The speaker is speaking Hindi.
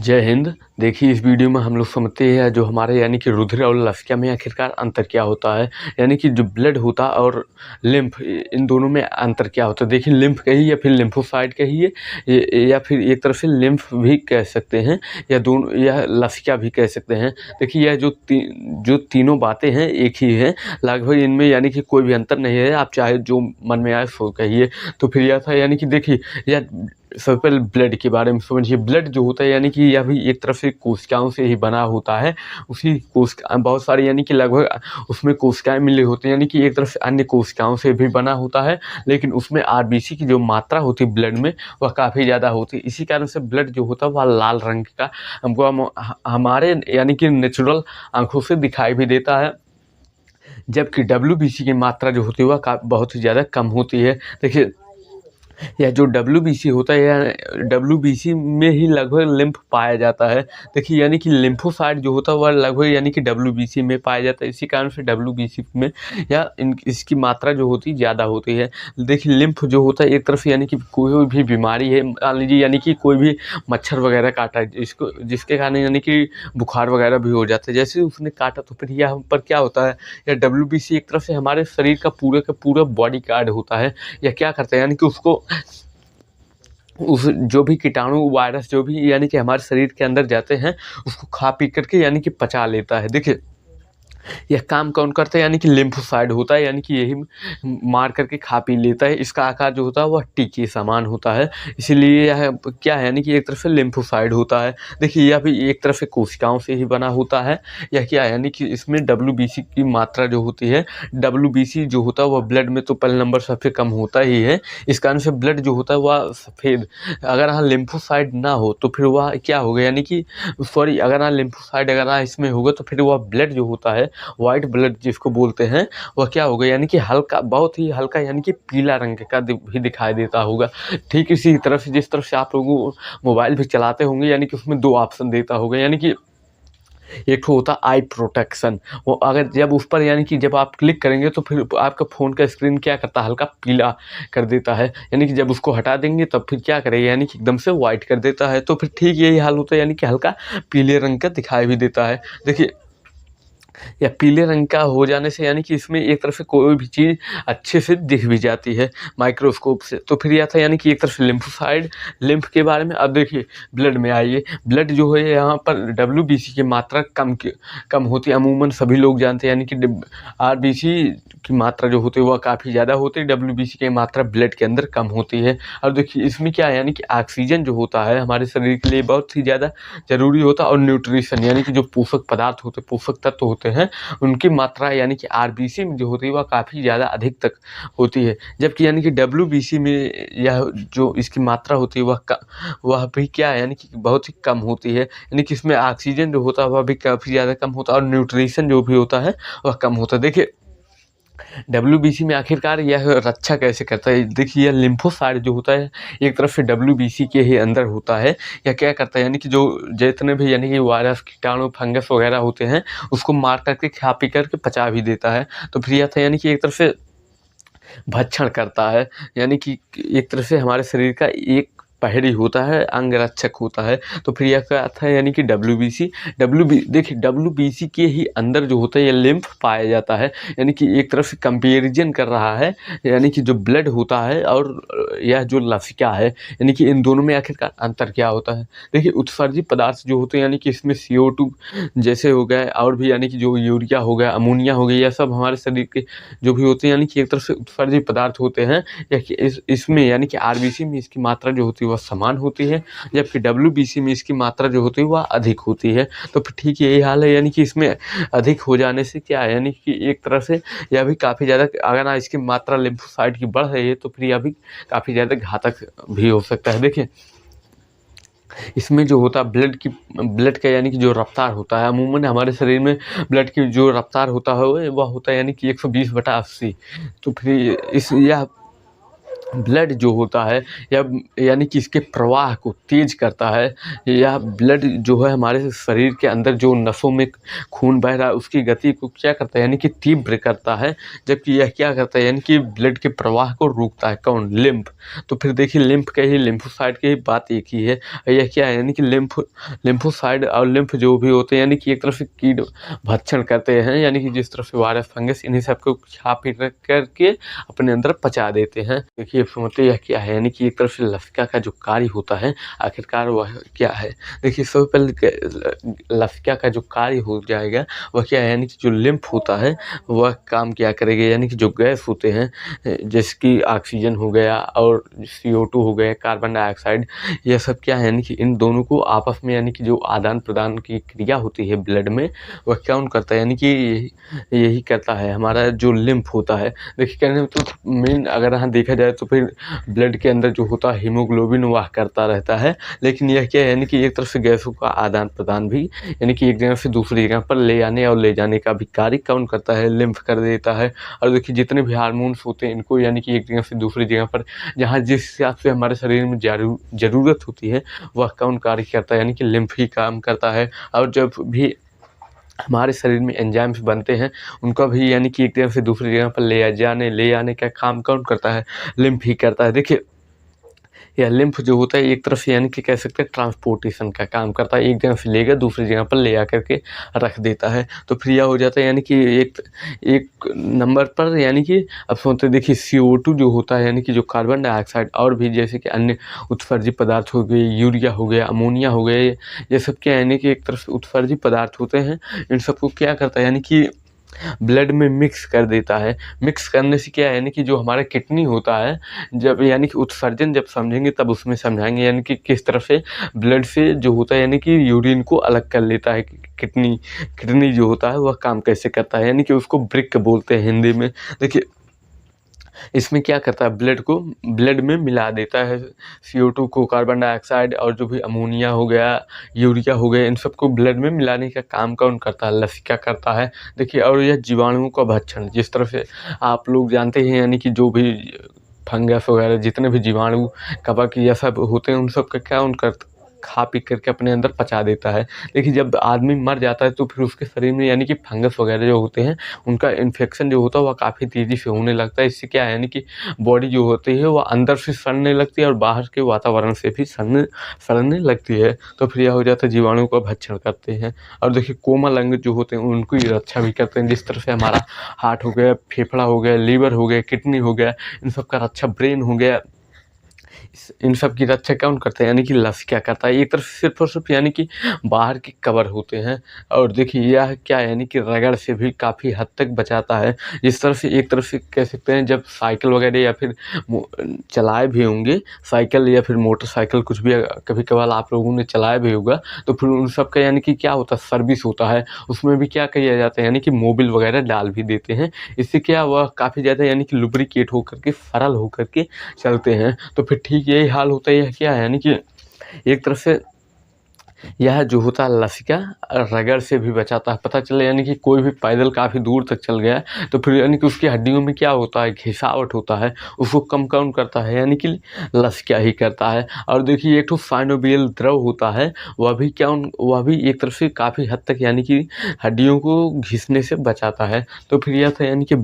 जय हिंद। देखिए, इस वीडियो में हम लोग समझते हैं जो हमारे यानी कि रुधिर और लसिका में आखिरकार अंतर क्या होता है, यानी कि जो ब्लड होता है और लिम्फ, इन दोनों में अंतर क्या होता है। देखिए, लिम्फ कहिए या फिर लिम्फोसाइट कहिए, या फिर एक तरफ से लिम्फ भी कह सकते हैं, या दोनों, या लसिका भी कह सकते हैं। देखिए, यह जो तीनों बातें हैं एक ही है लगभग, इनमें यानी कि कोई भी अंतर नहीं है। आप चाहे जो मन में आए सो कहिए। तो फिर यह था यानी कि देखिए, यह सबसे पहले ब्लड के बारे में समझिए। ब्लड जो होता है यानी कि यह भी एक तरफ से कोशिकाओं से ही बना होता है। उसी कोशिका बहुत सारी यानी कि लगभग उसमें कोशिकाएं मिली होती हैं, यानी कि एक तरफ से अन्य कोशिकाओं से भी बना होता है, लेकिन उसमें आरबीसी की जो मात्रा होती है ब्लड में वह काफ़ी ज़्यादा होती है। इसी कारण से ब्लड जो होता है वह लाल रंग का हमको हमारे यानी कि नेचुरल आंखों से दिखाई भी देता है, जबकि डब्ल्यूबीसी की मात्रा जो होती है वह बहुत ही ज़्यादा कम होती है। देखिए, यह जो डब्ल्यूबीसी होता है, यह डब्ल्यूबीसी में ही लगभग लिम्फ पाया जाता है। देखिए, यानी कि लिम्फोसाइट जो होता है वह लगभग यानी कि डब्ल्यूबीसी में पाया जाता है। इसी कारण से डब्ल्यूबीसी में या इसकी मात्रा जो होती है ज़्यादा होती है। देखिए, लिम्फ जो होता है एक तरफ यानी कि कोई भी बीमारी है, मान लीजिए यानी कि कोई भी मच्छर वगैरह काटा है जिसके कारण यानी कि बुखार वगैरह भी हो जाता है। जैसे उसने काटा तो फिर यहाँ पर क्या होता है, या डब्ल्यूबीसी एक तरफ से हमारे शरीर का पूरा बॉडी गार्ड होता है। या क्या करता है यानी कि उस जो भी कीटाणु वायरस जो भी यानी कि हमारे शरीर के अंदर जाते हैं, उसको खा पी करके यानी कि पचा लेता है। देखिए, यह काम कौन करता है, यानी कि लिम्फोसाइट होता है, यानी कि यही मार करके खा पी लेता है। इसका आकार जो होता है वह टी के समान होता है, इसीलिए यह क्या है, यानी कि एक तरफ से लिम्फोसाइट होता है। देखिए, यह भी एक तरफ से कोशिकाओं से ही बना होता है। यह क्या है, यानी कि इसमें डब्ल्यूबीसी की मात्रा जो होती है, डब्ल्यूबीसी जो होता है वह ब्लड में तो पहले नंबर सबसे कम होता ही है। इस कारण से ब्लड जो होता है वह सफ़ेद, अगर यहाँ लिम्फोसाइट ना हो तो फिर वह क्या होगा, यानी कि सॉरी, अगर यहाँ लिम्फोसाइट अगर इसमें होगा तो फिर वह ब्लड जो होता है, वाइट ब्लड जिसको बोलते हैं, वह क्या होगा, यानी कि हल्का, बहुत ही हल्का, यानी कि पीला रंग का भी दिखाई देता होगा। ठीक इसी तरह से जिस तरह से आप लोग मोबाइल भी चलाते होंगे, यानी कि उसमें 2 ऑप्शन देता होगा, यानी कि एक तो होता है आई प्रोटेक्शन। वो अगर जब उस पर यानी कि जब आप क्लिक करेंगे तो फिर आपका फ़ोन का स्क्रीन क्या करता है, हल्का पीला कर देता है। यानी कि जब उसको हटा देंगे तब फिर क्या करेगा, यानी कि एकदम से वाइट कर देता है। तो फिर ठीक यही हाल होता है, यानी कि हल्का पीले रंग का दिखाई भी देता है। देखिए, या पीले रंग का हो जाने से यानी कि इसमें एक तरफ से कोई भी चीज़ अच्छे से दिख भी जाती है माइक्रोस्कोप से। तो फिर यह था यानी कि एक तरफ से लिम्फोसाइट, लिम्फ के बारे में। अब देखिए, ब्लड में आइए। ब्लड जो है यहाँ पर डब्ल्यूबीसी की मात्रा कम होती है, अमूमन सभी लोग जानते हैं, यानी कि आरबीसी की मात्रा जो होती है वह काफ़ी ज़्यादा होती है, डब्ल्यूबीसी की मात्रा ब्लड के अंदर कम होती है। और देखिए, इसमें क्या है, यानी कि ऑक्सीजन जो होता है हमारे शरीर के लिए बहुत ही ज़्यादा ज़रूरी होता है, और न्यूट्रिशन यानी कि जो पोषक पदार्थ होते हैं, पोषक तत्व होते हैं, उनकी मात्रा यानी कि आरबीसी में जो होती है वह काफ़ी ज़्यादा अधिक तक होती है। जबकि यानी कि डब्ल्यूबीसी में यह जो इसकी मात्रा होती है वह भी क्या है, यानी कि बहुत ही कम होती है। यानी कि इसमें ऑक्सीजन जो होता है वह भी काफ़ी ज़्यादा कम होता है, और न्यूट्रिशन जो भी होता है वह कम होता है। देखिए, डब्ल्यूबीसी में आखिरकार यह रक्षा कैसे करता है। देखिए, यह लिम्फोसाइट जो होता है एक तरफ से डब्ल्यूबीसी के ही अंदर होता है। यह क्या करता है, यानी कि जो जितने भी यानी कि वायरस, कीटाणु, फंगस वगैरह होते हैं उसको मार करके खा पी करके पचा भी देता है। तो फिर यह था यानी कि एक तरफ से भक्षण करता है, यानी कि एक तरफ से हमारे शरीर का एक पहरी होता है, अंगरक्षक होता है। तो फिर यह क्या था, यानी कि देखिए, डब्ल्यूबीसी के ही अंदर जो होता है यह लिम्फ पाया जाता है। यानी कि एक तरफ से कंपेरिजन कर रहा है, यानी कि जो ब्लड होता है और यह जो लसिका है, यानी कि इन दोनों में आखिरकार अंतर क्या होता है। देखिए, उत्सर्जी पदार्थ जो होते हैं, यानी कि इसमें CO2 जैसे हो गए, और भी यानी कि जो यूरिया हो गया, अमोनिया हो गया, यह सब हमारे शरीर के जो भी होते हैं, यानी कि एक तरफ से उत्सर्जी पदार्थ होते हैं। या कि इसमें यानी कि आरबीसी में इसकी मात्रा जो होती है वह समान होती है, जबकि डब्ल्यूबीसी में इसकी मात्रा जो होती है वह अधिक होती है। तो फिर ठीक यही हाल है, यानी कि इसमें अधिक हो जाने से क्या है, यानी कि एक तरह से यह भी काफ़ी ज़्यादा, अगर ना इसकी मात्रा लिम्फोसाइट की बढ़ रही है तो फिर यह भी काफ़ी ज़्यादा घातक भी हो सकता है। देखिए, इसमें जो होता है ब्लड का यानी कि जो रफ्तार होता है, अमूमन हमारे शरीर में ब्लड की जो रफ्तार होता है वह होता है यानी कि 120/80। तो फिर ब्लड जो होता है या यानी कि इसके प्रवाह को तेज करता है, या ब्लड जो है हमारे शरीर के अंदर जो नसों में खून बह रहा है उसकी गति को क्या करता है यानी कि तीव्र करता है। जबकि यह क्या करता है यानी कि ब्लड के प्रवाह को रोकता है। कौन? लिम्फ। तो फिर देखिए लिम्फ के ही, लिम्फोसाइट की ही बात एक ही है। यह क्या है यानी कि लिम्फोसाइट और लिम्फ जो भी होते हैं यानी कि एक तरफ से कीट भक्षण करते हैं, यानी कि जिस तरह से वायरस, फंगस इन्हीं सबको खा पी करके अपने अंदर पचा देते हैं। देखिए समझते यह क्या है यानी कि एक तरफ से लसिका का जो कार्य होता है आखिरकार वह क्या है। देखिए सबसे पहले लसिका का जो कार्य हो जाएगा वह क्या है यानी कि जो लिम्फ होता है वह काम क्या करेगा, यानी कि जो गैस होते हैं जैसे कि ऑक्सीजन हो गया और CO2 हो गया, कार्बन डाइऑक्साइड, यह सब क्या है यानी कि इन दोनों को आपस में यानी कि जो आदान प्रदान की क्रिया होती है ब्लड में वह क्या करता है यानी कि यही करता है हमारा जो लिम्फ होता है। देखिए कहने में तो मेन अगर यहाँ देखा जाए तो फिर ब्लड के अंदर जो होता है हीमोग्लोबिन वह करता रहता है, लेकिन यह क्या है यानी कि एक तरफ से गैसों का आदान प्रदान भी यानी कि एक जगह से दूसरी जगह पर ले आने और ले जाने का भी कार्य कौन करता है? लिम्फ कर देता है। और देखिए जितने भी हार्मोन्स होते हैं इनको यानी कि एक जगह से दूसरी जगह पर जहाँ जिस हिसाब से हमारे शरीर में ज़रूरत होती है वह कौन कार्य करता है यानी कि लिम्फ ही काम करता है। और जब भी हमारे शरीर में एंजाइम्स बनते हैं उनका भी यानी कि एक जगह से दूसरी जगह पर ले आने का काम कौन करता है? लिम्फ ही करता है। देखिए यह लिम्फ जो होता है एक तरफ से यानी कि कह सकते हैं ट्रांसपोर्टेशन का काम करता है, एक जगह से लेकर दूसरी जगह पर ले आकर के रख देता है। तो फिर यह हो जाता है यानी कि एक नंबर पर यानी कि अब सोचते देखिए CO2 जो होता है यानी कि जो कार्बन डाइऑक्साइड और भी जैसे कि अन्य उत्सर्जी पदार्थ हो गए, यूरिया हो गया, अमोनिया हो गए, ये सब क्या यानी कि एक तरफ से उत्सर्जी पदार्थ होते हैं। इन सबको क्या करता है यानी कि ब्लड में मिक्स कर देता है। मिक्स करने से क्या है यानी कि जो हमारा किडनी होता है, जब यानी कि उत्सर्जन जब समझेंगे तब उसमें समझाएंगे यानी कि किस तरह से ब्लड से जो होता है यानी कि यूरिन को अलग कर लेता है। किडनी जो होता है वह काम कैसे करता है यानी कि उसको ब्रिक बोलते हैं हिंदी में। देखिए इसमें क्या करता है ब्लड में मिला देता है CO2 को, कार्बन डाइऑक्साइड और जो भी अमोनिया हो गया, यूरिया हो गया, इन सबको ब्लड में मिलाने का काम कौन करता है? लसिका करता है। देखिए और यह जीवाणुओं का भक्षण, जिस तरह से आप लोग जानते हैं यानी कि जो भी फंगस वगैरह जितने भी जीवाणु, कवक, यह सब होते हैं उन सब का क्या खा पी करके अपने अंदर पचा देता है। देखिए जब आदमी मर जाता है तो फिर उसके शरीर में यानी कि फंगस वगैरह जो होते हैं उनका इन्फेक्शन जो होता है वह काफ़ी तेज़ी से होने लगता है। इससे क्या है यानी कि बॉडी जो होती है वह अंदर से सड़ने लगती है और बाहर के वातावरण से भी सड़ने लगती है। तो फिर यह हो जाता है जीवाणु का भक्षण करते हैं। और देखिए कोमल अंग जो होते हैं उनको ही रक्षा भी करते हैं, जिस तरह से हमारा हार्ट हो गया, फेफड़ा हो गया, लीवर हो गया, किडनी हो गया, इन सब का रक्षा, ब्रेन हो गया, इन सब की रक्षा कौन करता है यानी कि लसिका करता है। एक तरफ सिर्फ और सिर्फ यानी कि बाहर के कवर होते हैं। और देखिए यह क्या है यानी कि रगड़ से भी काफ़ी हद तक बचाता है। जिस तरह से एक तरफ से कह सकते हैं जब साइकिल वगैरह या फिर चलाए भी होंगे साइकिल या फिर मोटरसाइकिल, कुछ भी कभी कभार आप लोगों ने चलाया भी होगा, तो फिर उन सब का यानी कि क्या होता है, सर्विस होता है। उसमें भी क्या किया जाता है यानी कि मोबिल वगैरह डाल भी देते हैं। इससे क्या वह काफ़ी ज़्यादा यानी कि लुब्रिकेट होकर के, सरल होकर के चलते हैं। तो फिर ठीक यही हाल होता है। यह क्या है यानी कि एक तरफ से यह जो होता है लसिका रगड़ से भी बचाता है। पता चले यानी कि कोई भी पैदल काफ़ी दूर तक चल गया है तो फिर यानी कि उसकी हड्डियों में क्या होता है, घिसावट होता है, उसको कम कौन करता है यानी कि लसिका ही करता है। और देखिए एक तो साइनोवियल द्रव होता है, वह भी एक तरफ से काफ़ी हद तक यानी कि हड्डियों को घिसने से बचाता है। तो फिर यह था यानी कि